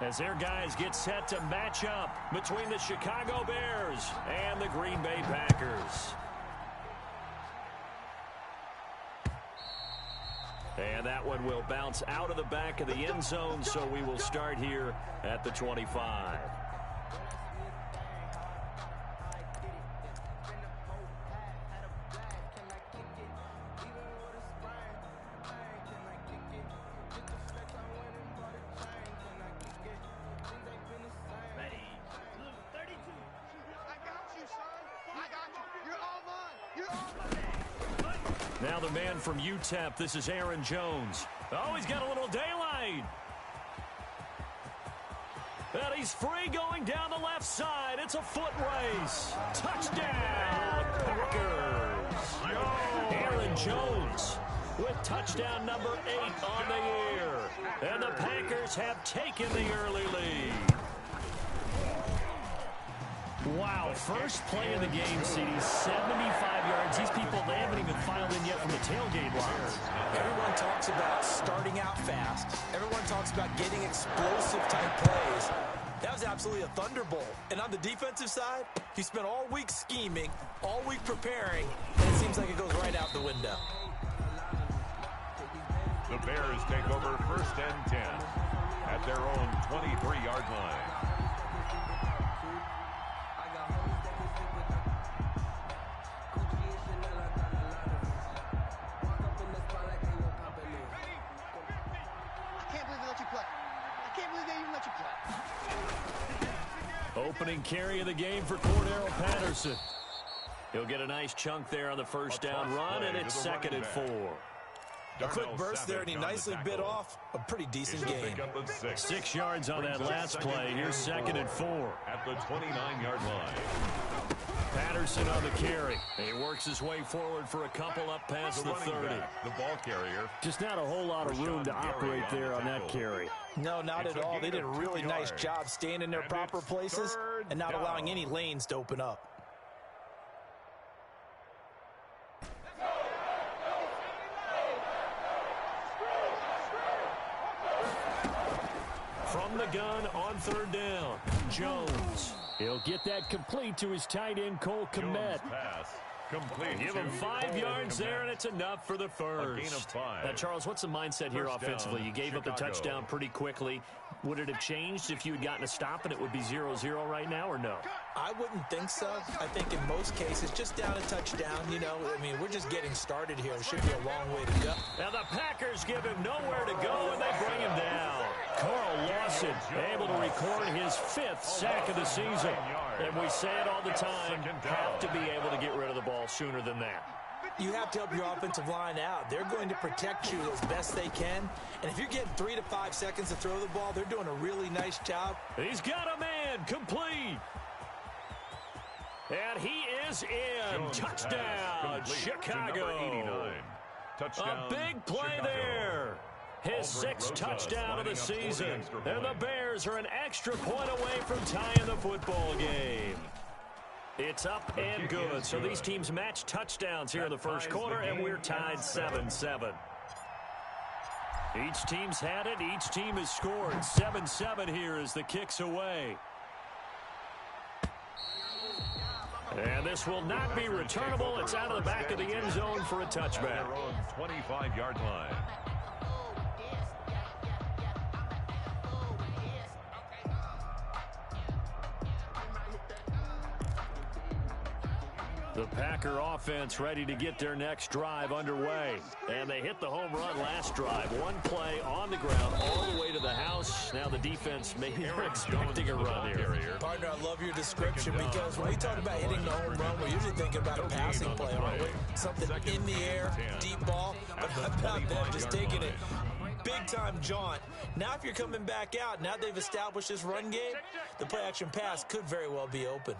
as their guys get set to match up between the Chicago Bears and the Green Bay Packers. And that one will bounce out of the back of the end zone, so we will start here at the 25. Now the man from UTEP, this is Aaron Jones. Oh, he's got a little daylight. And he's free going down the left side. It's a foot race. Touchdown, Packers. Aaron Jones with touchdown number 8 on the year. And the Packers have taken the early lead. Wow, first play of the game, CD, 75 yards. These people, they haven't even filed in yet from the tailgate lines. Everyone talks about starting out fast. Everyone talks about getting explosive-type plays. That was absolutely a thunderbolt. And on the defensive side, he spent all week scheming, all week preparing, and it seems like it goes right out the window. The Bears take over 1st and 10 at their own 23-yard line. Opening carry of the game for Cordero Patterson. He'll get a nice chunk there on the first down run, and it's 2nd and 4. A quick burst there, and he nicely bit off a pretty decent game. 6 yards on that last play. Here's 2nd and 4. At the 29-yard line. Patterson on the carry. He works his way forward for a couple up past the 30. The ball carrier. Just not a whole lot of room to operate there on that carry. No, not at all. They did a really nice job staying in their proper places and not allowing any lanes to open up. From the gun on 3rd down, Jones. He'll get that complete to his tight end, Cole Kmet. Give him 5 yards there, and it's enough for the first. Now, Charles, what's the mindset here offensively? You gave up a touchdown pretty quickly. Would it have changed if you had gotten a stop and it would be 0-0 right now, or no? I wouldn't think so. I think in most cases, just down a touchdown, you know, I mean, we're just getting started here. It should be a long way to go. Now the Packers give him nowhere to go, and they bring him down. Carl Lawson able to record his 5th sack of the season. And we say it all the time, have to be able to get rid of the ball sooner than that. You have to help your offensive line out. They're going to protect you as best they can. And if you're getting 3 to 5 seconds to throw the ball, they're doing a really nice job. He's got a man complete. And he is in. Touchdown, Chicago. A big play there. His 6th touchdown of the season. And the Bears are an extra point away from tying the football game. It's up and good. So these teams match touchdowns here in the first quarter, and we're tied 7-7. Each team's had it. Each team has scored. 7-7 here as the kick's away. And this will not be returnable. It's out of the back of the end zone for a touchback. 25-yard line. The Packer offense ready to get their next drive underway. And they hit the home run last drive. One play on the ground all the way to the house. Now the defense maybe they're expecting a run here. Partner, I love your description because when we talk about hitting the home run, we're usually thinking about a passing play, aren't we? Something in the air, deep ball. But how about them just taking it big-time jaunt? Now if you're coming back out, now they've established this run game, the play-action pass could very well be open.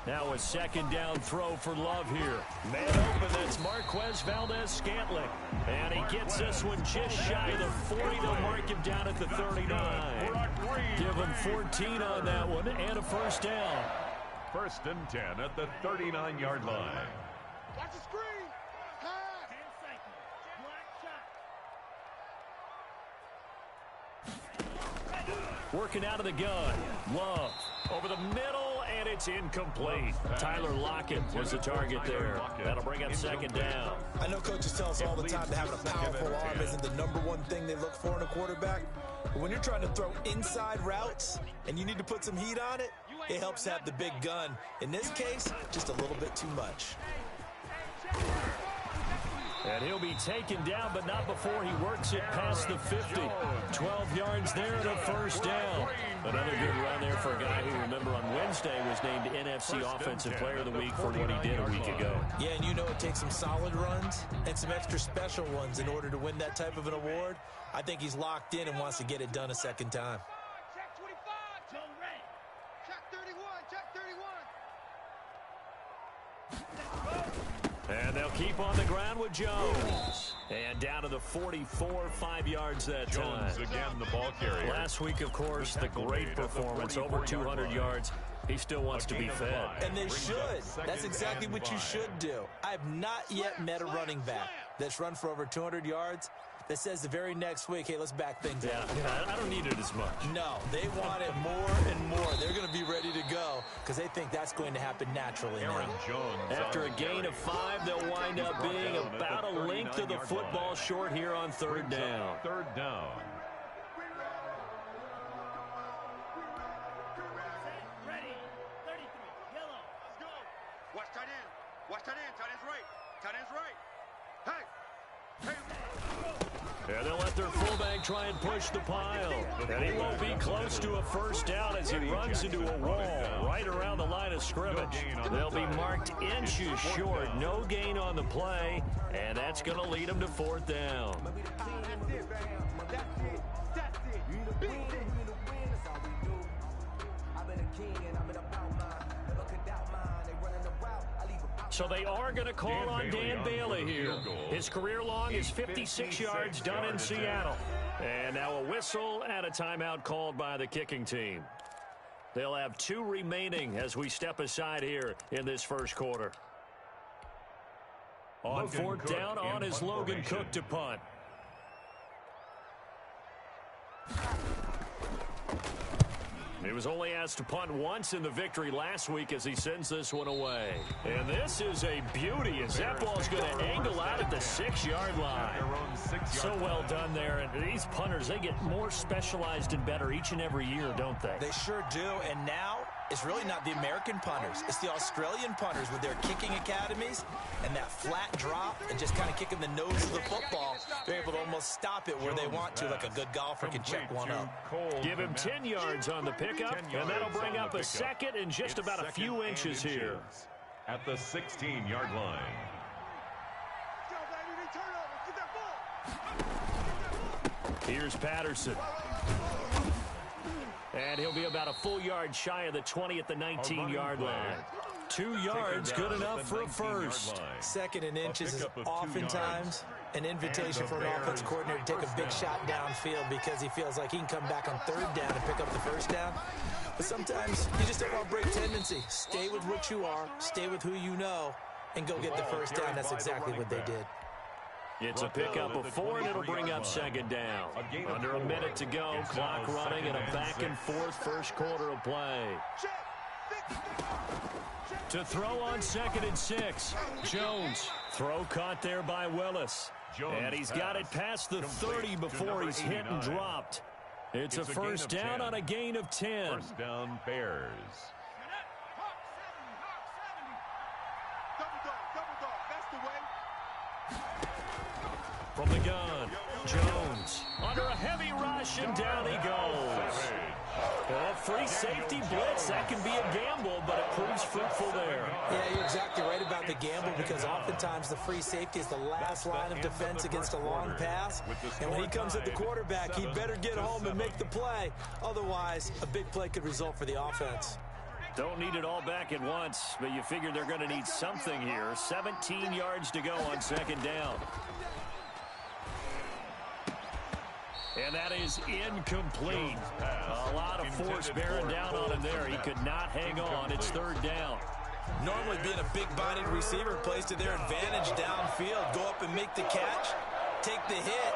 Now a 2nd down throw for Love here. Man open, that's Marquez Valdez-Scantling. And he gets this one just shy of the 40. They'll mark him down at the 39. Give him 14 on that one and a first down. 1st and 10 at the 39-yard line. Watch the screen. Working out of the gun. Love over the middle, and it's incomplete. Tyler Lockett was the target there. That'll bring up second down. I know coaches tell us all the time that having a powerful arm isn't the #1 thing they look for in a quarterback. But when you're trying to throw inside routes and you need to put some heat on it, it helps have the big gun. In this case, just a little bit too much. And he'll be taken down, but not before he works it past the 50. 12 yards there and a first down. Another good run there for a guy who, remember, on Wednesday was named NFC Offensive Player of the Week for what he did a week ago. Yeah, and you know it takes some solid runs and some extra special ones in order to win that type of an award. I think he's locked in and wants to get it done a second time. Check 25. Joe Ray. Check 31. Check 31. And they'll keep on the ground with Jones. And down to the 44, 5 yards that time. Jones again, the ball carrier. Last week, of course, the great performance, over 200 yards. He still wants to be fed. And they should. That's exactly what you should do. I have not yet met a running back that's run for over 200 yards that says the very next week, hey, let's back things up. Yeah, I don't need it as much. No, they want it more and more. They're going to be ready to go because they think that's going to happen naturally now. After a gain of 5, they'll wind up being about a length of the football short here on third down. Third down. Ready. 33. Yellow. Let's go. Watch tight end. Watch tight end. Tight end's right. Tight end's right. Hey. And they'll let their fullback try and push the pile. And he won't be close to a first down as he runs into a wall right around the line of scrimmage. They'll be marked inches short. No gain on the play. And that's going to lead them to fourth down. So they are going to call on Dan Bailey here. His career long is 56 yards done in Seattle. And now a whistle and a timeout called by the kicking team. They'll have 2 remaining as we step aside here in this first quarter. On fourth down, on is Logan Cook to punt. He was only asked to punt once in the victory last week as he sends this one away. And this is a beauty as that ball's going to angle out at the 6-yard line. So well done there. And these punters, they get more specialized and better each and every year, don't they? They sure do. And now it's really not the American punters. It's the Australian punters with their kicking academies and that flat drop and just kind of kicking the nose of the football. They're able to almost stop it where they want to, like a good golfer can check one up. Give him 10 yards on the pickup, and that'll bring up a second and just about a few inches here. At the 16-yard line. Here's Patterson. And he'll be about a full yard shy of the 20 at the 19-yard line. 2 yards, good enough for a first. Second and inches is oftentimes an invitation for an offense coordinator to take a big shot downfield because he feels like he can come back on third down and pick up the first down. But sometimes you just don't want to break tendency. Stay with what you are, stay with who you know, and go get the first down. That's exactly what they did. It's a pickup of 4, and it'll bring up second down. Under a minute to go, clock running, and a back-and-forth first quarter of play. To throw on 2nd and 6. Jones. Throw caught there by Willis. And he's got it past the 30 before he's hit and dropped. It's a first down on a gain of 10. First down, Bears. From the gun, Jones under a heavy rush, and down he goes. Well, free safety blitz, that can be a gamble, but it proves fruitful there. Yeah, you're exactly right about the gamble because oftentimes the free safety is the last line of defense against a long pass. And when he comes at the quarterback, he better get home and make the play. Otherwise, a big play could result for the offense. Don't need it all back at once, but you figure they're going to need something here. 17 yards to go on second down. And that is incomplete. A lot of force bearing down on him there. He could not hang on. It's third down. Normally being a big-bodied receiver plays to their advantage downfield. Go up and make the catch, take the hit,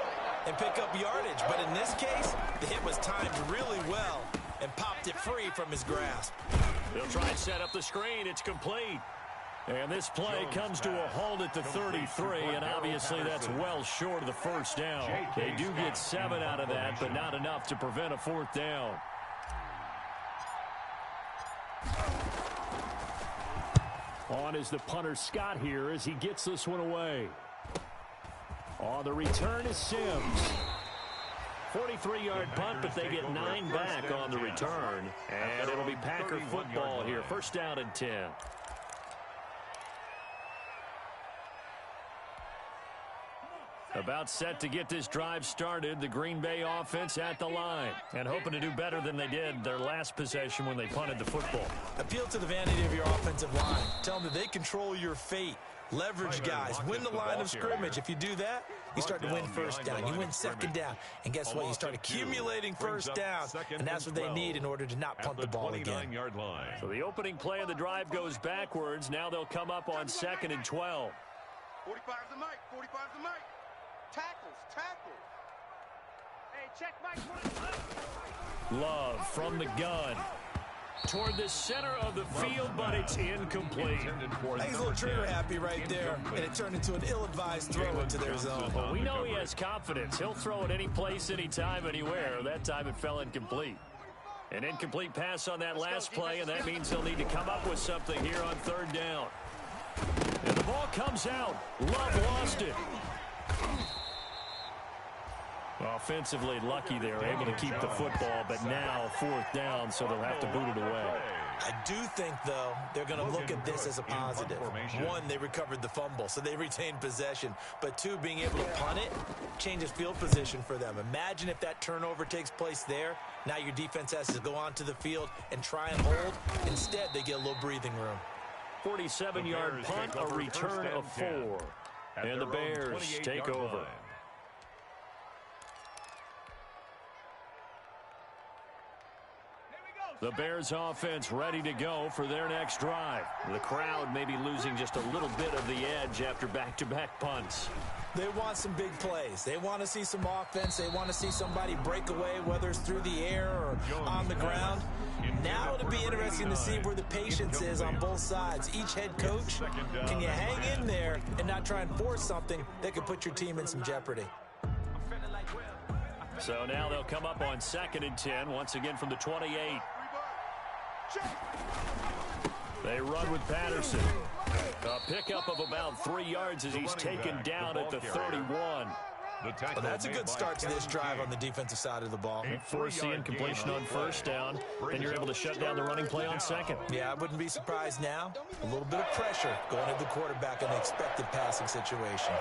and pick up yardage, but in this case, the hit was timed really well and popped it free from his grasp. They'll try and set up the screen. It's complete. And this play comes to a halt at the 33, and obviously that's well short of the first down. They do get 7 out of that, but not enough to prevent a 4th down. On is the punter Scott here as he gets this one away. On the return is Sims. 43-yard punt, but they get 9 back on the return. And it'll be Packer football here. First down and 10. About set to get this drive started, the Green Bay offense at the line. And hoping to do better than they did their last possession when they punted the football. Appeal to the vanity of your offensive line. Tell them that they control your fate. Leverage guys. Win the line of scrimmage. If you do that, you start to win first down. You win second down. And guess what? You start accumulating first downs. And that's what they need in order to not punt the ball again. So the opening play of the drive goes backwards. Now they'll come up on 2nd and 12. 45's the mic. 45's the mic. Tackles. Hey, check Mike. Love from the gun. Toward the center of the field, but it's incomplete. He's a little trigger happy right there, and it turned into an ill-advised throw into their zone. Well, we know he has confidence. He'll throw it any place, anytime, anywhere. That time it fell incomplete. An incomplete pass on that last play, and that means he'll need to come up with something here on 3rd down. And the ball comes out. Love lost it. Offensively lucky they were able to keep the football, but now 4th down, so they'll have to boot it away. I do think, though, they're going to look at this as a positive. 1, they recovered the fumble, so they retained possession. But 2, being able to punt it changes field position for them. Imagine if that turnover takes place there. Now your defense has to go onto the field and try and hold. Instead, they get a little breathing room. 47-yard punt, a return of 4. And the Bears take over. The Bears offense ready to go for their next drive. The crowd may be losing just a little bit of the edge after back-to-back punts. They want some big plays. They want to see some offense. They want to see somebody break away, whether it's through the air or on the ground. Now it'll be interesting to see where the patience is on both sides. Each head coach, can you hang in there and not try and force something that could put your team in some jeopardy? So now they'll come up on 2nd and 10, once again from the 28. They run with Patterson. A pickup of about 3 yards as he's taken down at the 31. Well, that's a good start to this drive on the defensive side of the ball. Force the incompletion on 1st down, then you're able to shut down the running play on 2nd. Yeah, I wouldn't be surprised now. A little bit of pressure going at the quarterback in the expected passing situation.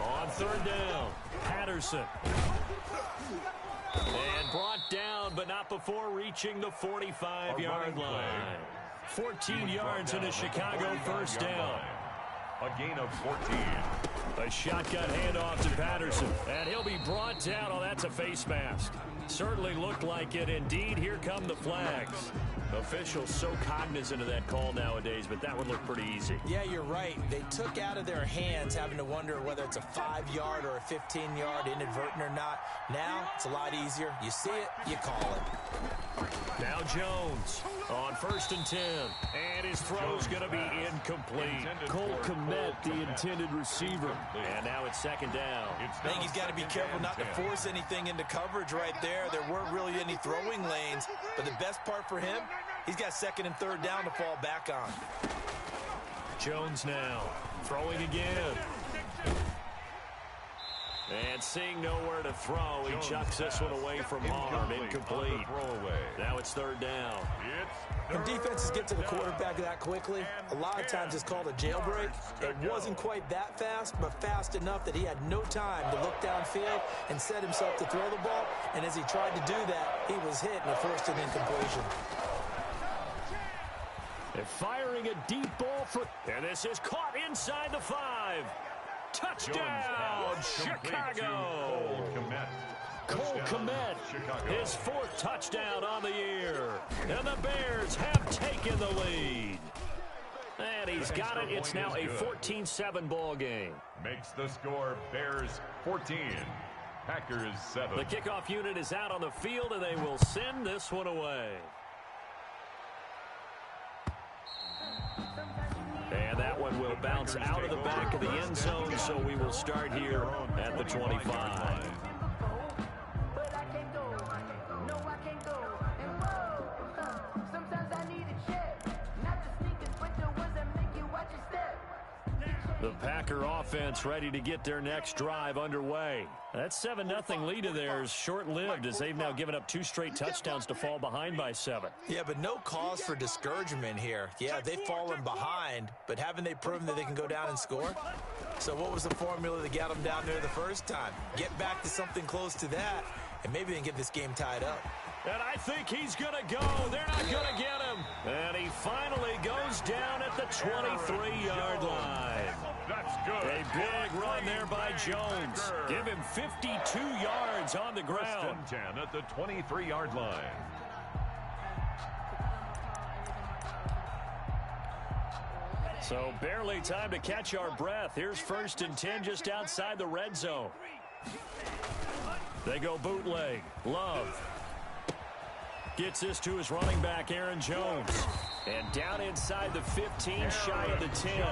On 3rd down, Patterson. And brought down, but not before reaching the 45-yard line. 14 yards in a Chicago 1st down. A gain of 14. A shotgun handoff to Patterson. And he'll be brought down. Oh, that's a face mask. Certainly looked like it. Indeed, here come the flags. Officials so cognizant of that call nowadays, but that one looked pretty easy. Yeah, you're right. They took out of their hands having to wonder whether it's a 5-yard or a 15-yard inadvertent or not. Now, it's a lot easier. You see it, you call it. Now Jones on 1st and 10. And his throw's going to be incomplete. Cole Kmet, the intended receiver. And now it's 2nd down. I think he's got to be careful not to force anything into coverage right there. There weren't really any throwing lanes. But the best part for him, he's got 2nd and 3rd down to fall back on. Jones now throwing again. And seeing nowhere to throw, he chucks this one away from harm. Incomplete. Now it's 3rd down. When defenses get to the quarterback that quickly, a lot of times it's called a jailbreak. It wasn't quite that fast, but fast enough that he had no time to look downfield and set himself to throw the ball. And as he tried to do that, he was hit and forced an incompletion. They're firing a deep ball for... And this is caught inside the 5. Touchdown, Chicago! Cole Kmet, his 4th touchdown on the year. And the Bears have taken the lead. And And he's got it. It's now a 14-7 ball game. Makes the score Bears 14, Packers 7. The kickoff unit is out on the field, and they will send this one away. And that one will bounce out of the back of the end zone, so we will start here at the 25. The Packer offense ready to get their next drive underway. That 7-0 lead of theirs short-lived as they've now given up 2 straight touchdowns to fall behind by 7. Yeah, but no cause for discouragement here. Yeah, they've fallen behind, but haven't they proven that they can go down and score? So what was the formula that got them down there the first time? Get back to something close to that, and maybe they can get this game tied up. And I think he's going to go. They're not going to get him. And he finally goes down at the 23-yard line. That's good. A big run there by Jones. Give him 52 yards on the ground. First and 10 at the 23-yard line. So barely time to catch our breath. Here's 1st and 10 just outside the red zone. They go bootleg. Love gets this to his running back, Aaron Jones. And down inside the 15, shy of the 10.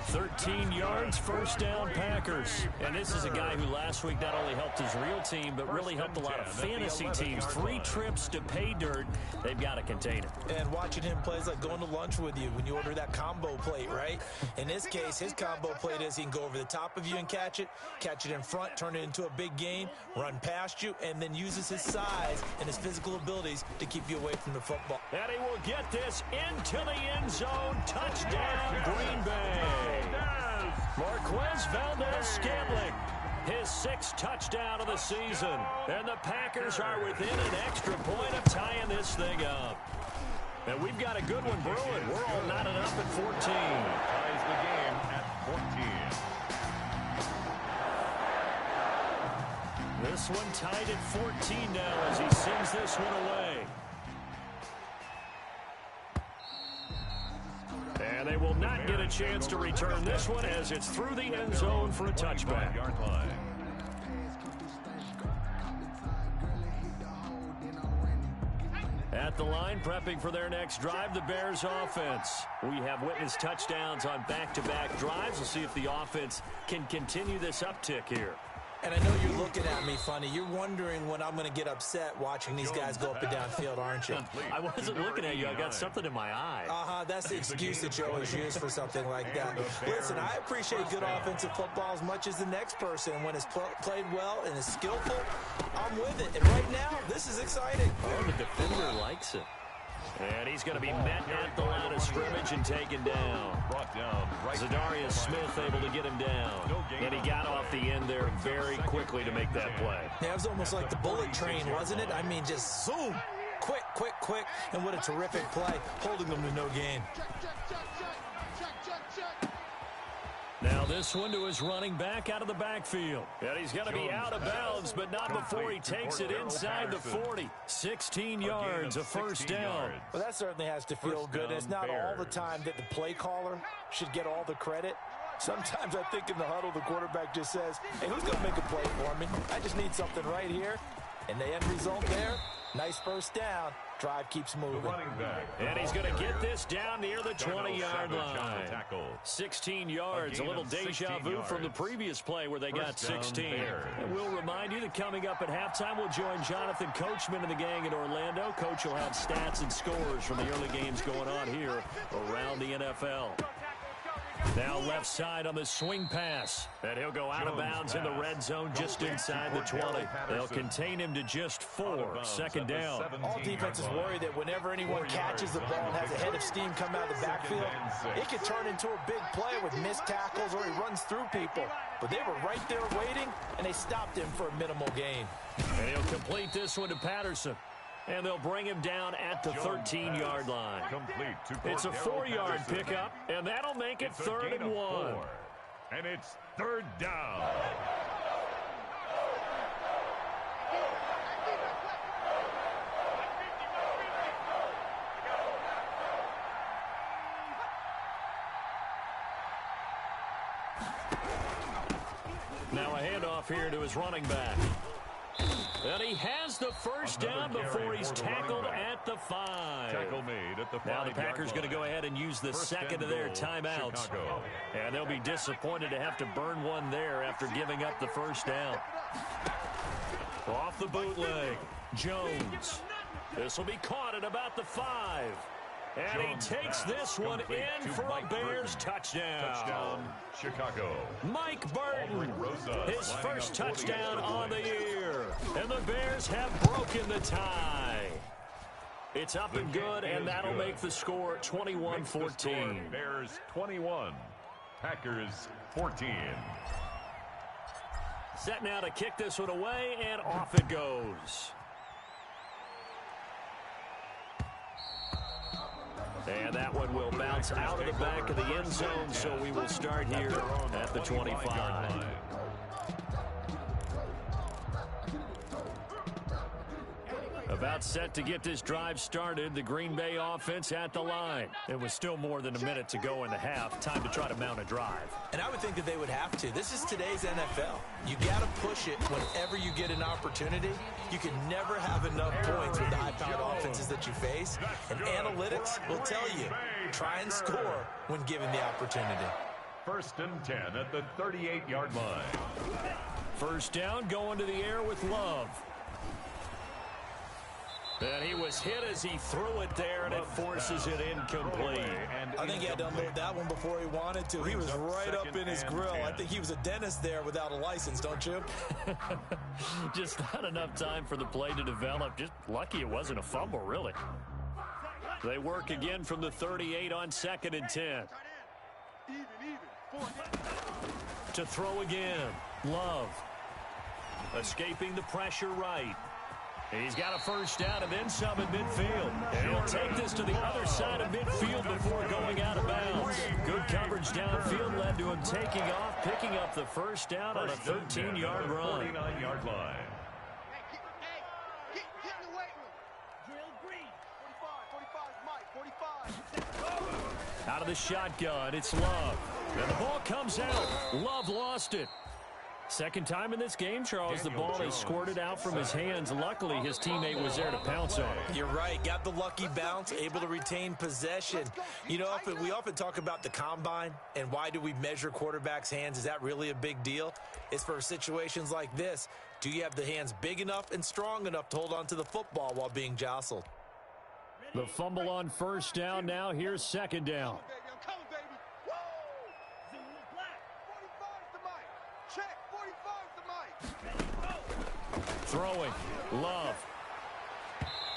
13 yards, first down, Packers. And this is a guy who last week not only helped his real team, but really helped a lot of fantasy teams. 3 trips to pay dirt. They've got to contain him. And watching him play is like going to lunch with you when you order that combo plate, right? In this case, his combo plate is he can go over the top of you and catch it in front, turn it into a big gain, run past you, and then uses his size and his physical abilities to keep you away from the football. And he will get this into the end zone. Touchdown, Green Bay. Marquez Valdez-Scantling, his 6th touchdown of the season. And the Packers are within an extra point of tying this thing up. And we've got a good one brewing. We're all knotted up at 14. Ties the game at 14. This one tied at 14 now as he sends this one away. And they will not get a chance to return this one as it's through the end zone for a touchback. At the line, prepping for their next drive, the Bears offense. We have witnessed touchdowns on back-to-back drives. We'll see if the offense can continue this uptick here. And I know you're looking at me funny. You're wondering when I'm going to get upset watching these guys go up and down field, aren't you? I wasn't looking at you. I got something in my eye. That's the excuse that you always use for something like that. Listen, I appreciate good offensive football as much as the next person. When it's played well and is skillful, I'm with it. And right now, this is exciting. Oh, the defender likes it. And he's going to be met at the line of scrimmage and taken down. Zadarius Smith able to get him down. And he got off the end there very quickly to make that play. Yeah, it was almost like the bullet train, wasn't it? I mean, just zoom. Quick, quick, quick. And what a terrific play, holding them to no gain. Now this one to his running back out of the backfield. And he's going to be out of bounds, but not before he takes it inside the 40. 16 yards, a first down. Well, that certainly has to feel good. It's not all the time that the play caller should get all the credit. Sometimes I think in the huddle, the quarterback just says, hey, who's going to make a play for me? I just need something right here. And the end result there, nice first down. Drive keeps moving. And he's going to get this down near the 20-yard line. 16 yards, a little deja vu from the previous play where they got 16. And we'll remind you that coming up at halftime, we'll join Jonathan Coachman and the gang in Orlando. Coach will have stats and scores from the early games going on here around the NFL. Now left side on the swing pass. And he'll go out of bounds in the red zone just inside the 20. They'll contain him to just 4. Second down. All defenses worry that whenever anyone catches the ball and has a head of steam come out of the backfield, it could turn into a big play with missed tackles or he runs through people. But they were right there waiting, and they stopped him for a minimal gain. And he'll complete this one to Patterson. And they'll bring him down at the 13-yard line. It's a 4-yard pickup, and that'll make it 3rd and 1. And it's 3rd down. Now a handoff here to his running back. And he has the first down before he's tackled at the 5. Tackle made at the 5. Now the Packers going to go ahead and use the second of their timeouts. Chicago. And they'll be disappointed to have to burn one there after giving up the first down. Off the bootleg, Jones. This will be caught at about the 5. And he takes this one in for a Bears touchdown. Touchdown, Chicago. Mike Burton, his first touchdown on the year. And the Bears have broken the tie. It's up and good, and that'll make the score 21-14. Bears 21, Packers 14. Set now to kick this one away, and off it goes. And that one will bounce out of the back of the end zone, so we will start here at the 25. About set to get this drive started, the Green Bay offense at the line. It was still more than a minute to go in the half. Time to try to mount a drive. And I would think that they would have to. This is today's NFL. You got to push it whenever you get an opportunity. You can never have enough points with the high-powered offenses that you face. And analytics will tell you, try and score when given the opportunity. 1st and 10 at the 38-yard line. First down, going to the air with Love. And he was hit as he threw it there, and it forces it incomplete. I think he had to unload that one before he wanted to. He was right up in his grill. I think he was a dentist there without a license, don't you? Just not enough time for the play to develop. Just lucky it wasn't a fumble, really. They work again from the 38 on 2nd and 10. To throw again. Love. Escaping the pressure right. He's got a first down and then some in midfield. And he'll take this to the other side of midfield before going out of bounds. Good coverage downfield led to him taking off, picking up the first down on a 13-yard run. 49-yard line. Get in the weight room. Drill green. 45 is Mike. 45. Out of the shotgun, it's Love. And the ball comes out. Love lost it. Second time in this game, Charles, the ball is squirted out from his hands. Luckily, his teammate was there to pounce on it. You're right. Got the lucky bounce, able to retain possession. You know, we often talk about the combine and why do we measure quarterbacks' hands. Is that really a big deal? It's for situations like this. Do you have the hands big enough and strong enough to hold on to the football while being jostled? The fumble on first down. Now here's second down. Throwing. Love.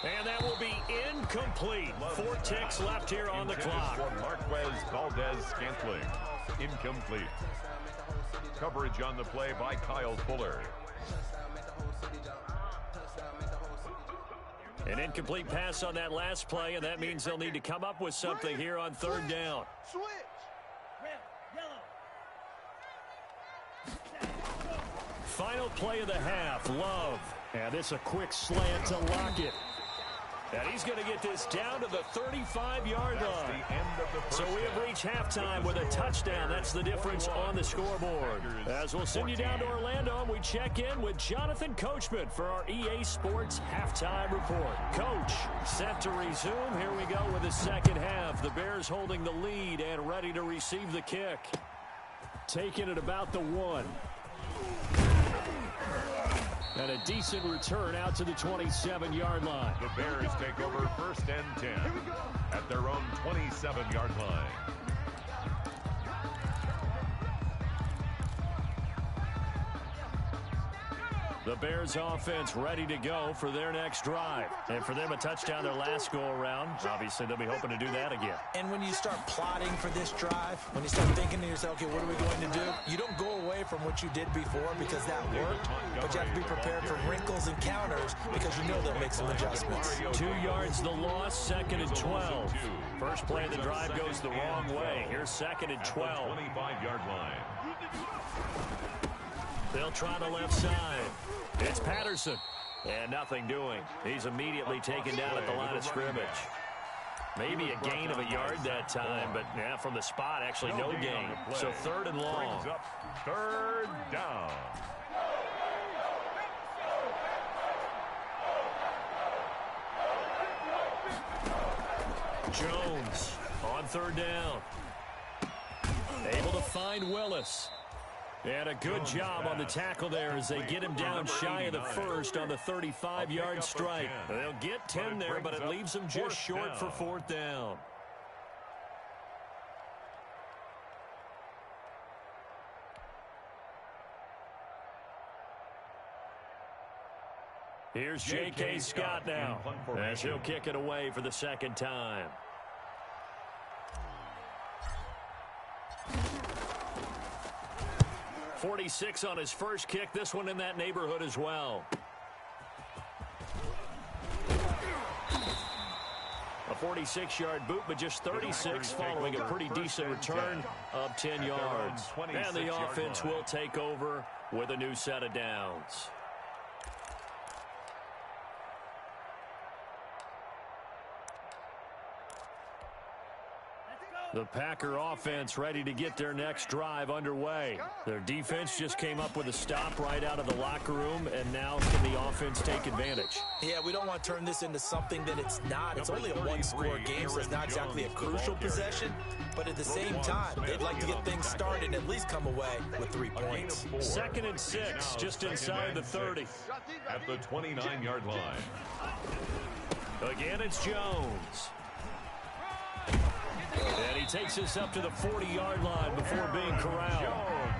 And that will be incomplete. 4 ticks left here on the clock. For Marquez Valdez-Scantling. Incomplete. Coverage on the play by Kyle Fuller. An incomplete pass on that last play, and that means they'll need to come up with something here on 3rd down. Switch. Final play of the half, Love. And it's a quick slant to Lockett. And he's going to get this down to the 35-yard line. So we have reached halftime with a touchdown. That's the difference on the scoreboard. As we'll send you down to Orlando, and we check in with Jonathan Coachman for our EA Sports Halftime Report. Coach, set to resume. Here we go with the second half. The Bears holding the lead and ready to receive the kick. Taking it about the 1. And a decent return out to the 27-yard line. The Bears take over 1st and 10 at their own 27-yard line. The Bears offense ready to go for their next drive. And for them, a touchdown their last go-around. Obviously, they'll be hoping to do that again. And when you start plotting for this drive, when you start thinking to yourself, okay, what are we going to do? You don't go away from what you did before because that worked, but you have to be prepared for wrinkles and counters because you know they'll make some adjustments. 2 yards the loss, 2nd and 12. First play of the drive goes the wrong way. Here's 2nd and 12. 25-yard line. They'll try the left side. It's Patterson. And nothing doing. He's immediately taken down at the line of scrimmage. Maybe a gain of a yard that time, but yeah, from the spot, actually no gain. So 3rd and long. Brings up 3rd down. Jones on 3rd down. Able to find Willis. And a good job on the tackle there as they get him down shy of the first on the 35-yard strike. They'll get 10 there, but it leaves them just short for 4th down. Here's J.K. Scott now as he'll kick it away for the 2nd time. .46 on his first kick. This one in that neighborhood as well. A 46-yard boot, but just 36 following a pretty decent return of 10 yards. And the offense will take over with a new set of downs. The Packer offense ready to get their next drive underway. Their defense just came up with a stop right out of the locker room, and now can the offense take advantage? Yeah, we don't want to turn this into something that it's not. It's only a one-score game, so it's not exactly a crucial possession. But at the same time, they'd like to get things started and at least come away with 3 points. 2nd and 6, just inside the 30. At the 29-yard line. Again, it's Jones. And he takes us up to the 40-yard line before being corralled.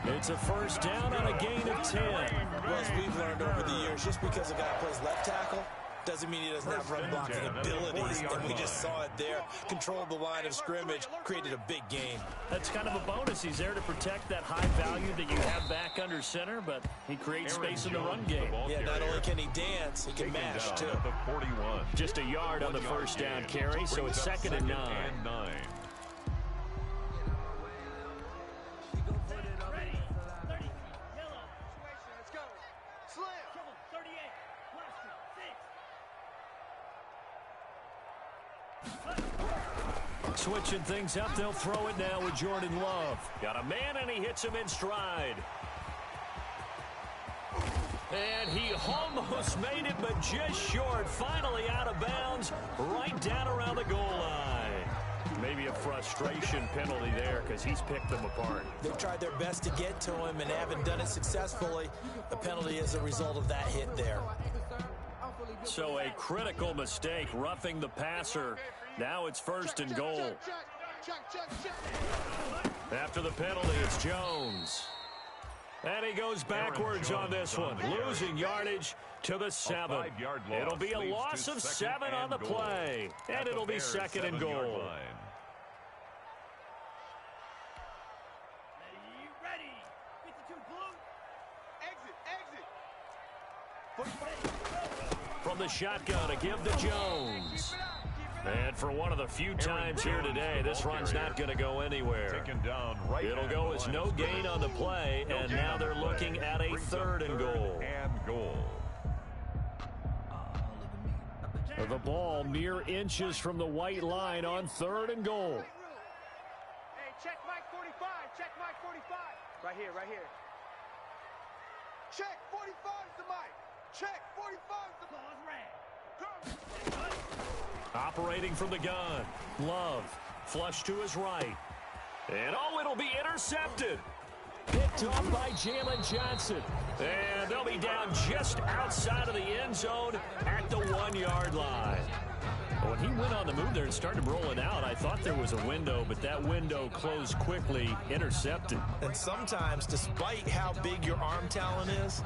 It's a 1st down on a gain of 10. Well, as we've learned over the years, just because a guy plays left tackle doesn't mean he doesn't have run blocking abilities. And we just saw it there. Controlled the line of scrimmage, created a big gain. That's kind of a bonus. He's there to protect that high value that you have back under center, but he creates space in the run game. Yeah, not only can he dance, he can mash, too. Just a yard on the 1st down carry, so it's 2nd and 9. Switching things up, they'll throw it now with Jordan Love. Got a man, and he hits him in stride. And he almost made it, but just short. Finally out of bounds, right down around the goal line. Maybe a frustration penalty there because he's picked them apart. They've tried their best to get to him and haven't done it successfully. The penalty is a result of that hit there. So a critical mistake, roughing the passer. Now it's 1st and goal. After the penalty, it's Jones. And he goes backwards on this one, losing yardage to the 7. It'll be a loss of 7 on the play, and it'll be 2nd and goal. Ready. 52 blue. Exit. From the shotgun, a give to Jones. And for one of the few times here today, this run's not going to go anywhere. It'll go as no gain on the play, and now they're looking at a 3rd and goal. The ball mere inches from the white line on 3rd and goal. Hey, check Mike 45. Check Mike 45. Right here. Check 45 is the mic. Check 45 is the ball. Operating from the gun. Love. Flush to his right. And it'll be intercepted. Picked off by Jalen Johnson. And they'll be down just outside of the end zone at the 1-yard line. When he went on the move there and started rolling out, I thought there was a window, but that window closed quickly, intercepted. And sometimes, despite how big your arm talent is,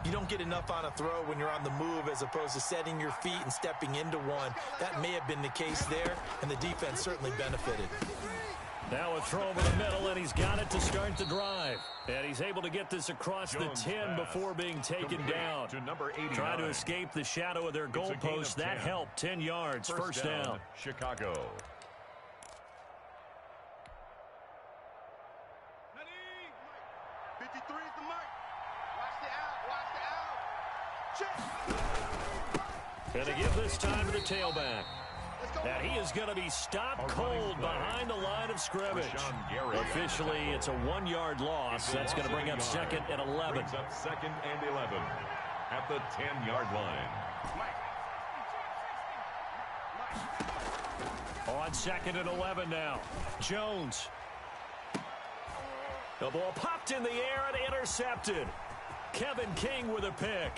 you don't get enough on a throw when you're on the move as opposed to setting your feet and stepping into one. That may have been the case there, and the defense certainly benefited. Now a throw over the middle, and he's got it to start the drive. And he's able to get this across the 10 before being taken down. Trying to escape the shadow of their goalpost. That helped. 10 yards, first down. Chicago. Ready? 53 is the mic. Watch the out. Check. And to give this time to the tailback. And he is going to be stopped cold behind the line of scrimmage. Officially, it's a 1-yard loss. That's going to bring up 2nd and 11. Brings up 2nd and 11 at the 10-yard line. On 2nd and 11 now. Jones. The ball popped in the air and intercepted. Kevin King with a pick.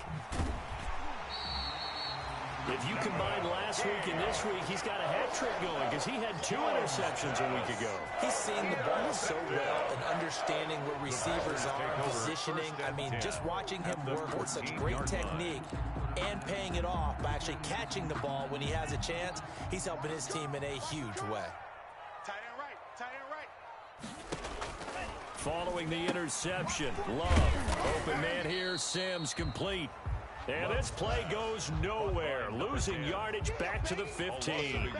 If you combine last week and this week, he's got a hat trick going because he had 2 interceptions a week ago. He's seen the ball so well and understanding where receivers are, positioning. I mean, just watching him work with such great technique and paying it off by actually catching the ball when he has a chance, he's helping his team in a huge way. Tight end right, tight end right. Following the interception, Love. Open man here, Sims complete. And this play goes nowhere, losing yardage back to the 15.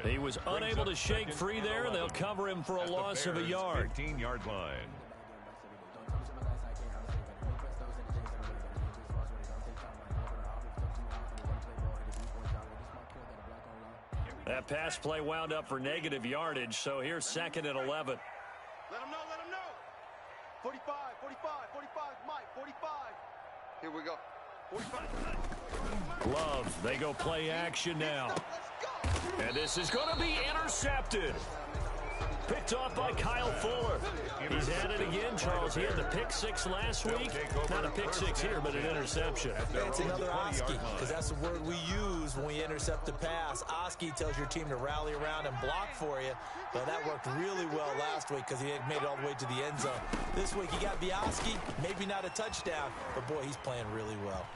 He was unable to shake free there, and they'll cover him for a loss of a yard. 15-yard line. That pass play wound up for negative yardage, so here's 2nd and 11. Let him know, let him know. 45, 45, 45, Mike, 45. Here we go. 45. Love, they go play action now. And this is going to be intercepted. Picked off by Kyle Fuller. He's at it again, Charles. He had the pick 6 last week. Not a pick 6 here, but an interception. That's another Oski, because that's the word we use when we intercept the pass. Oski tells your team to rally around and block for you. But that worked really well last week because he made it all the way to the end zone. This week he got the Oski, maybe not a touchdown, but boy, he's playing really well.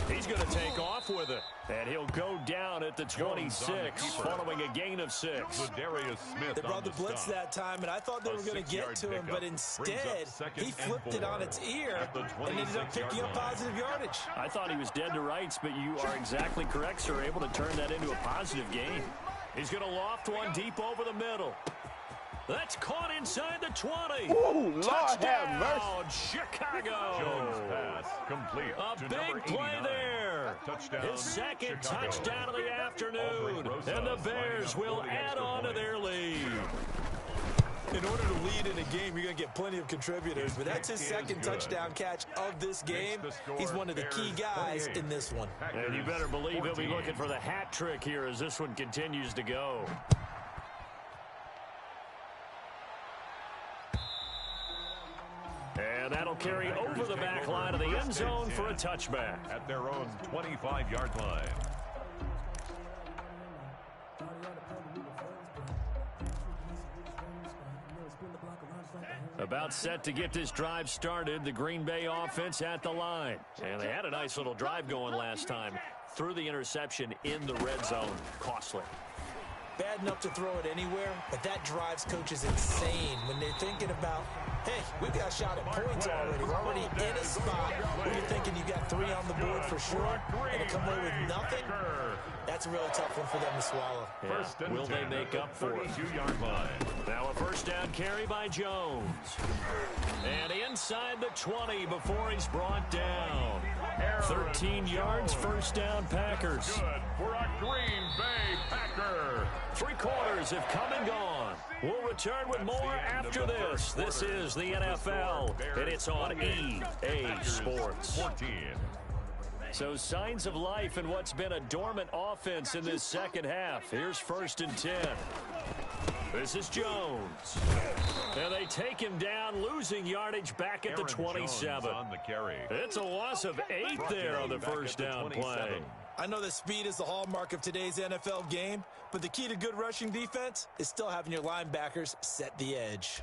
He's going to take off with it. And he'll go down at the 26, following a gain of 6. Darius Smith. They brought the blitz that time, and I thought they were going to get to him, but instead, he flipped it on its ear and ended up picking up positive yardage. I thought he was dead to rights, but you are exactly correct, sir. Able to turn that into a positive gain. He's going to loft one deep over the middle. That's caught inside the 20. Ooh, Lord Touchdown, have mercy. Chicago. Jones pass complete. A to big play there. Touchdown, His 2nd Chicago. touchdown of the afternoon. And the Bears will add on to their lead. In order to lead in a game, you're going to get plenty of contributors, but that's his 2nd touchdown catch of this game. He's one of the key guys in this one. And you better believe he'll be looking for the hat trick here as this one continues to go. And that'll carry over the back line of the end zone for a touchback. At their own 25-yard line. About set to get this drive started, the Green Bay offense at the line. And they had a nice little drive going last time. Threw the interception in the red zone. Costly. Bad enough to throw it anywhere, but that drives coaches insane when they're thinking about, hey, we've got a shot at points already. We're already in a spot where you're thinking you got 3 on the board for sure, and to come away with nothing, that's a really tough one for them to swallow. Yeah. Will they make up for it? 32-yard line. Now a first down carry by Jones. And inside the 20 before he's brought down. 13 yards, first down, Packers. Good for a Green Bay Packer. 3 quarters have come and gone. We'll return with more after this. This is the NFL, and it's on EA Sports. 14. So signs of life in what's been a dormant offense in this second half. Here's 1st and 10. This is Jones. And they take him down, losing yardage back at the 27. On the carry. It's a loss of 8 there on the first down play. I know that speed is the hallmark of today's NFL game, but the key to good rushing defense is still having your linebackers set the edge.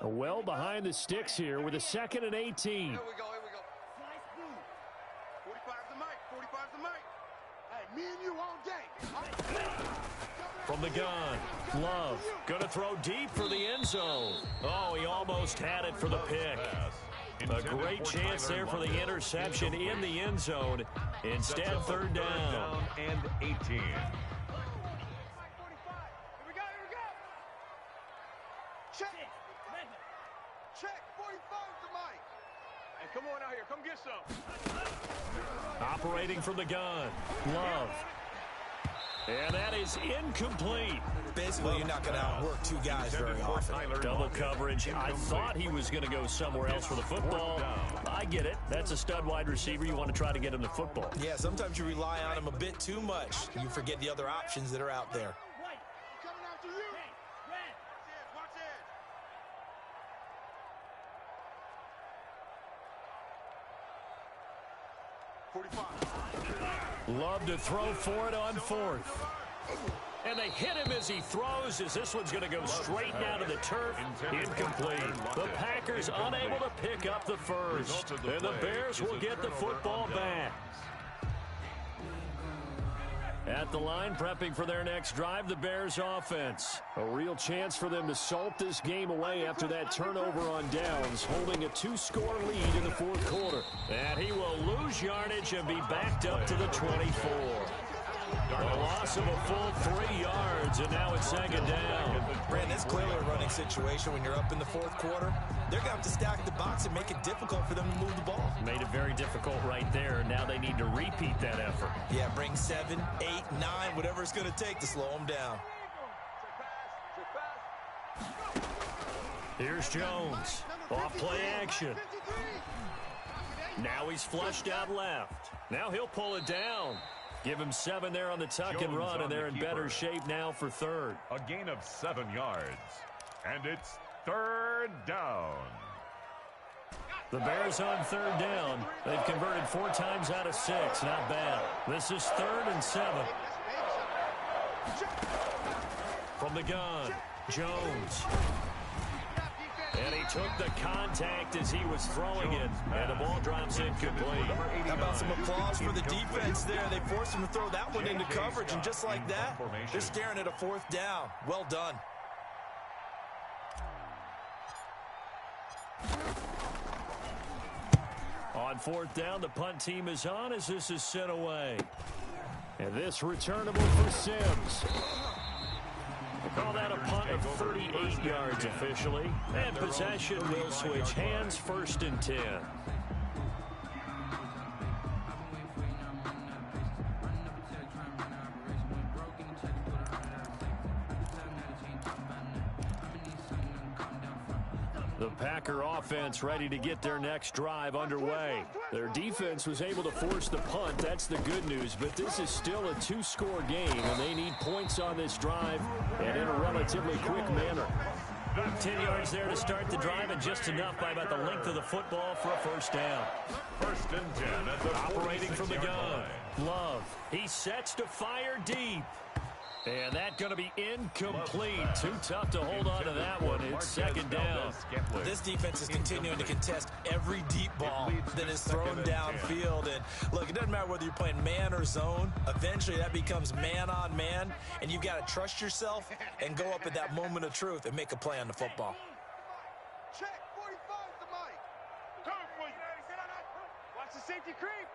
Well behind the sticks here with a 2nd and 18. Here we go, here we go. 45's the mic, 45's the mic. Hey, me and you all day. From the gun, Love going to throw deep for the end zone. Oh, he almost had it for the pick. A great chance there for the interception in the end zone. Instead, 3rd down. And 18. Here we go. Check. Check, 45's the mic. Hey, come on out here. Come get some. Operating from the gun. Love. And that is incomplete. Basically, you're not going to outwork two guys very often. Double coverage. I thought he was going to go somewhere else for the football. I get it. That's a stud wide receiver. You want to try to get him the football. Yeah, sometimes you rely on him a bit too much. You forget the other options that are out there. Coming after you. Watch it. 45. Love to throw for it on fourth. And they hit him as he throws, as this one's going to go straight down to the turf. Incomplete. The Packers unable to pick up the first. And the Bears will get the football back. At the line, prepping for their next drive, the Bears offense. A real chance for them to salt this game away after that turnover on downs, holding a 2-score lead in the fourth quarter. And he will lose yardage and be backed up to the 24. A loss of a full 3 yards, and now it's second down. Brandon, it's clearly a running situation when you're up in the fourth quarter. They're going to have to stack the box and make it difficult for them to move the ball. Made it very difficult right there. Now they need to repeat that effort. Yeah, bring 7, 8, 9, whatever it's going to take to slow them down. Here's Jones. Off play action. Now he's flushed out left. Now he'll pull it down. Give him 7 there on the tuck and run, and they're in better shape now for third. A gain of 7 yards. And it's third down. The Bears on third down. They've converted 4 times out of 6. Not bad. This is 3rd and 7. From the gun, Jones. And he took the contact as he was throwing it, and the ball drops incomplete. How about some applause for the defense there? They forced him to throw that one into coverage, and just like that, they're staring at a 4th down. Well done. On 4th down, the punt team is on as this is sent away. And this returnable for Sims. Call that a punt of 38 yards officially. And possession will switch hands, 1st and 10. The Packer offense ready to get their next drive underway. Their defense was able to force the punt. That's the good news. But this is still a 2-score game, and they need points on this drive and in a relatively quick manner. 10 yards there to start the drive, and just enough by about the length of the football for a 1st down. 1st and 10 at the operating from the gun. Line. Love. He sets to fire deep. And that's going to be incomplete. Too tough to hold on to that one. It's 2nd down. This defense is continuing to contest every deep ball that is thrown downfield. And look, it doesn't matter whether you're playing man or zone. Eventually, that becomes man on man. And you've got to trust yourself and go up at that moment of truth and make a play on the football. Check, 45 to Mike. Watch the safety creep.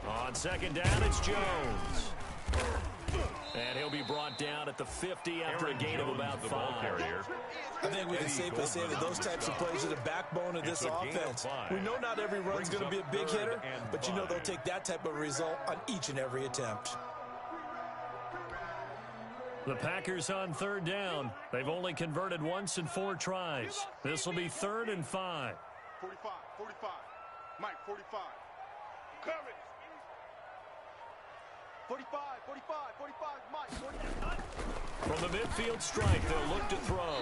On 2nd down, it's Jones. And he'll be brought down at the 50 after a gain of about 5. I think we can safely say that those types of plays are the backbone of this offense. We know not every run's going to be a big hitter, but you know they'll take that type of result on each and every attempt. The Packers on 3rd down. They've only converted once in 4 tries. This will be 3rd and 5. 45, 45. Mike, 45. Coming. 45, 45, 45, Mike, 45. From the midfield stripe, they'll look to throw.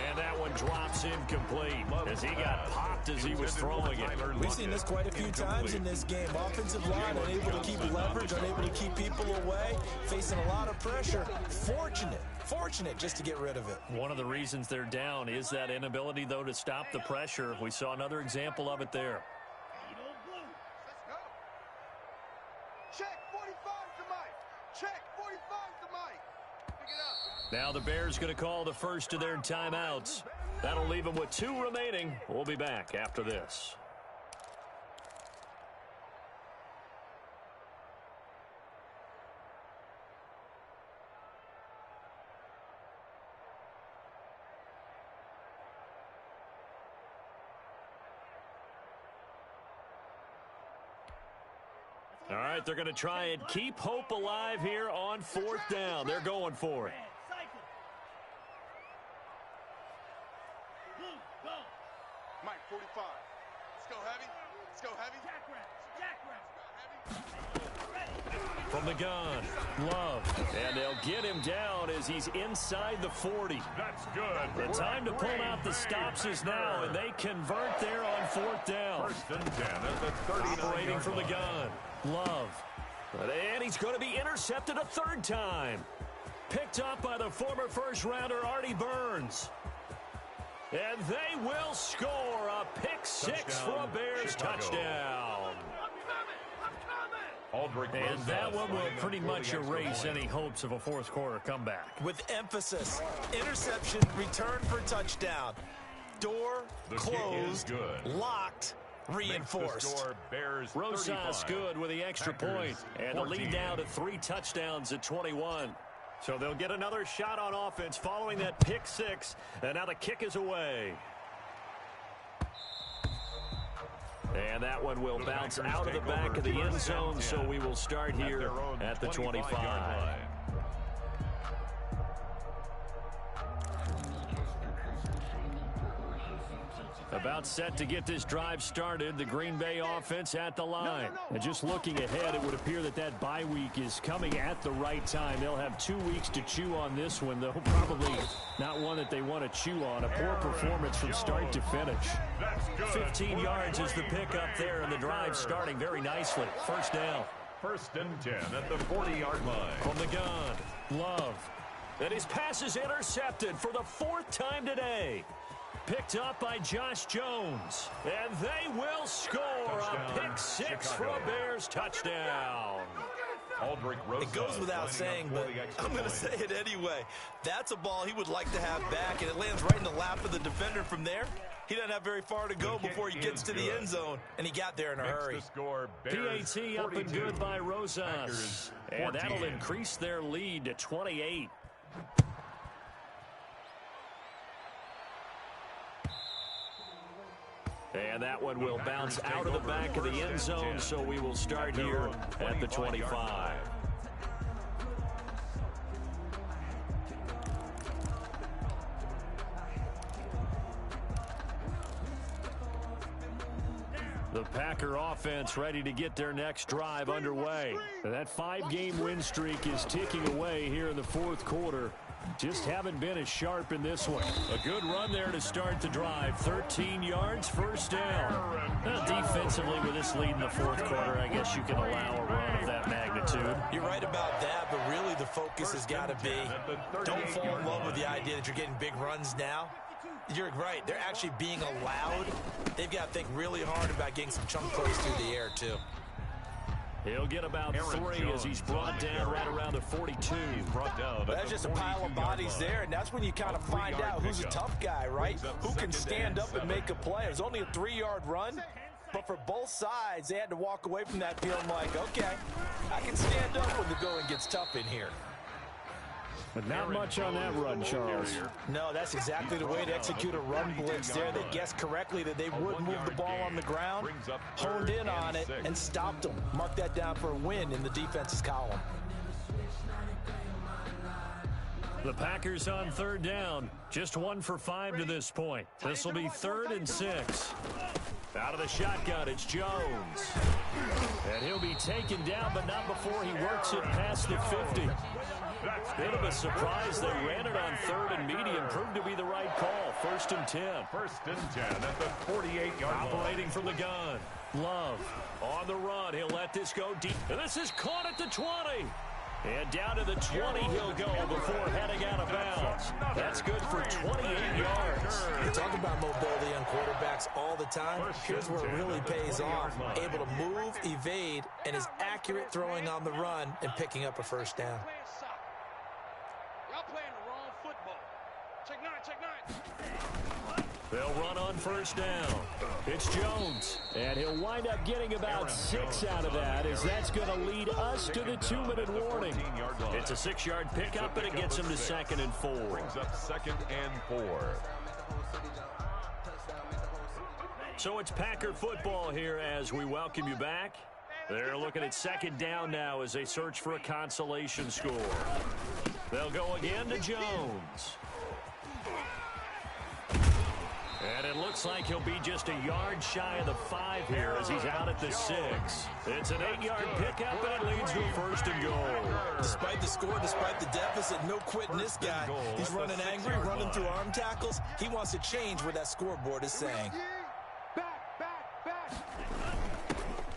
And that one drops incomplete as he got popped as he was throwing it. We've seen this quite a few times in this game. Offensive line unable to keep leverage, unable to keep people away, facing a lot of pressure. Fortunate just to get rid of it. One of the reasons they're down is that inability, though, to stop the pressure. We saw another example of it there. Check, 45 to Mike. Check, 45 to Mike. Pick it up. Now the Bears going to call the first of their timeouts. That'll leave them with 2 remaining. We'll be back after this. All right, they're going to try and keep hope alive here on 4th down. They're going for it. Mike, 45. Let's go heavy. Let's go heavy. From the gun, Love. And they'll get him down as he's inside the 40. That's good. The time to pull out the stops is now, and they convert there on 4th down. 1st and 10 at the 39-yard Operating from the line. gun, Love. And he's going to be intercepted a 3rd time. Picked up by the former first-rounder Artie Burns. And they will score a pick-6 for a Bears Chicago. touchdown. And that one will pretty much erase any hopes of a 4th-quarter comeback. With emphasis, interception, return for touchdown. Door closed, locked, reinforced. Rosas good with the extra point. And the lead now to 3 touchdowns at 21. So they'll get another shot on offense following that pick-6. And now the kick is away. And that one will bounce out of the back of the end zone, so we will start here at the 25. About set to get this drive started, the Green Bay offense at the line. And just looking ahead, it would appear that that bye week is coming at the right time. They'll have 2 weeks to chew on this one, though probably not one that they want to chew on. A poor performance from start to finish. 15 yards is the pickup there, and the drive starting very nicely. 1st down. 1st and 10 at the 40-yard line. From the gun, Love. And his pass is intercepted for the 4th time today. Picked up by Josh Jones. And they will score a pick-6 for a Bears touchdown. It goes without saying, but I'm going to say it anyway. That's a ball he would like to have back, and it lands right in the lap of the defender from there. He doesn't have very far to go before he gets to the end zone, and he got there in a hurry. PAT up and good by Rosas. And that'll increase their lead to 28. And that one will bounce out of the back of the end zone, so we will start here at the 25. The Packer offense ready to get their next drive underway. That 5-game win streak is ticking away here in the 4th quarter. Just haven't been as sharp in this one. A good run there to start the drive. 13 yards, 1st down. Now, defensively, with this lead in the 4th quarter, I guess you can allow a run of that magnitude. You're right about that, but really the focus has got to be don't fall in love with the idea that you're getting big runs now. You're right. They're actually being allowed. They've got to think really hard about getting some chunk plays through the air, too. He'll get about 3 as he's brought down right around the 42. That's just a pile of bodies there, and that's when you kind of find out who's a tough guy, right? Who can stand up and make a play. It was only a 3-yard run, but for both sides, they had to walk away from that feeling like, okay, I can stand up when the going gets tough in here. But not much on that run, Charles. No, that's exactly the way to execute a run blitz there. They guessed correctly that they would move the ball on the ground, honed in on it, and stopped them. Mark that down for a win in the defense's column. The Packers on 3rd down. Just 1 for 5 to this point. This will be 3rd and 6. Out of the shotgun, it's Jones. And he'll be taken down, but not before he works it past the 50. Bit of a surprise. They ran it on 3rd and medium. Proved to be the right call. 1st and 10. 1st and 10 at the 48-yard line. Operating from the gun. Love on the run. He'll let this go deep. And this is caught at the 20. And down to the 20 he'll go before heading out of bounds. That's good for 28 yards. We talk about mobility on quarterbacks all the time. Here's where it really pays off. Able to move, evade, and is accurate throwing on the run and picking up a 1st down. Y'all playing the wrong football. Check 9, check 9. They'll run on 1st down. It's Jones. And he'll wind up getting about 6 out of that, as that's going to lead us to the 2-minute warning. It's a 6-yard pickup, and it gets him to 2nd and 4. Brings up 2nd and 4. So it's Packer football here as we welcome you back. They're looking at second down now as they search for a consolation score. They'll go again to Jones. And it looks like he'll be just a yard shy of the 5 here as he's out at the 6. It's an 8-yard pickup, and it leads to a 1st and goal. Despite the score, despite the deficit, no quitting this guy. He's running angry, running through arm tackles. He wants to change what that scoreboard is saying.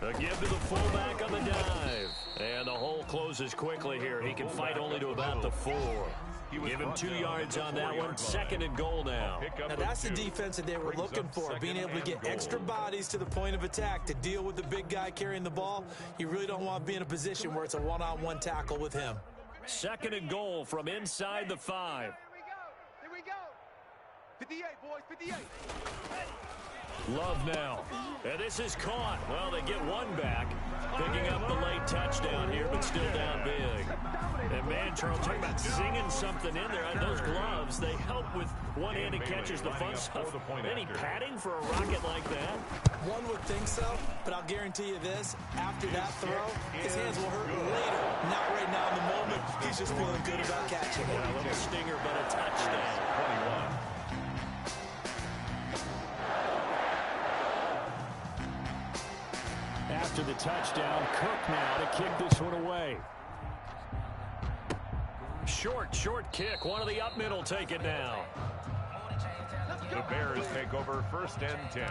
A give to the fullback on the dive. And the hole closes quickly here. He can fight only to about the 4. Give him 2 yards on that one. 2nd and goal now. Now that's the defense that they were looking for, being able to get extra bodies to the point of attack to deal with the big guy carrying the ball. You really don't want to be in a position where it's a one-on-one tackle with him. 2nd and goal from inside the 5. Here we go. 58, boys, 58. Love now. And this is caught. Well, they get one back. Picking up the late touchdown here, but still down big. And man, Charles, talking about singing something in there. On those gloves, they help with one-handed catches, the fun stuff. Any padding for a rocket like that? One would think so, but I'll guarantee you this. After that throw, his hands will hurt later. Not right now in the moment. He's just feeling good about catching it. Yeah, a little stinger, but a touchdown. 21. After the touchdown, Cook now to kick this one away. Short kick. One of the up middle take it now. The Bears take over 1st and 10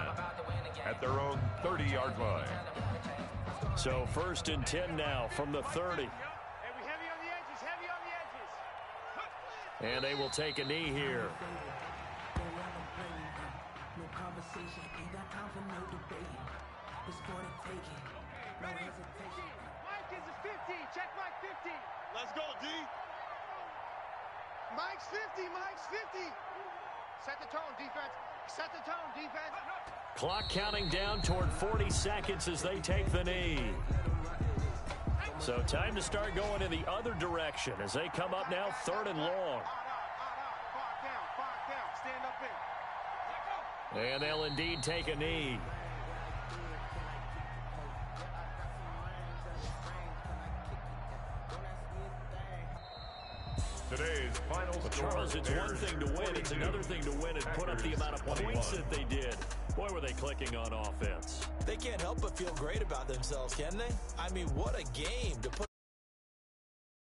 at their own 30-yard line. So 1st and 10 now from the 30. And they will take a knee here. No conversation, ain't got time for no debate. It's for the taking. No hesitation. Mike is a 50. Check Mike 50. Let's go, D. Mike's 50. Mike's 50. Set the tone, defense. Set the tone, defense. Clock counting down toward 40 seconds as they take the knee. So time to start going in the other direction as they come up now 3rd and long. 5 count. Stand up in. And they'll indeed take a knee. Today's final score. Charles, it's one thing to win. It's another thing to win and put up the amount of points that they did. Boy, were they clicking on offense. They can't help but feel great about themselves, can they? I mean, what a game to put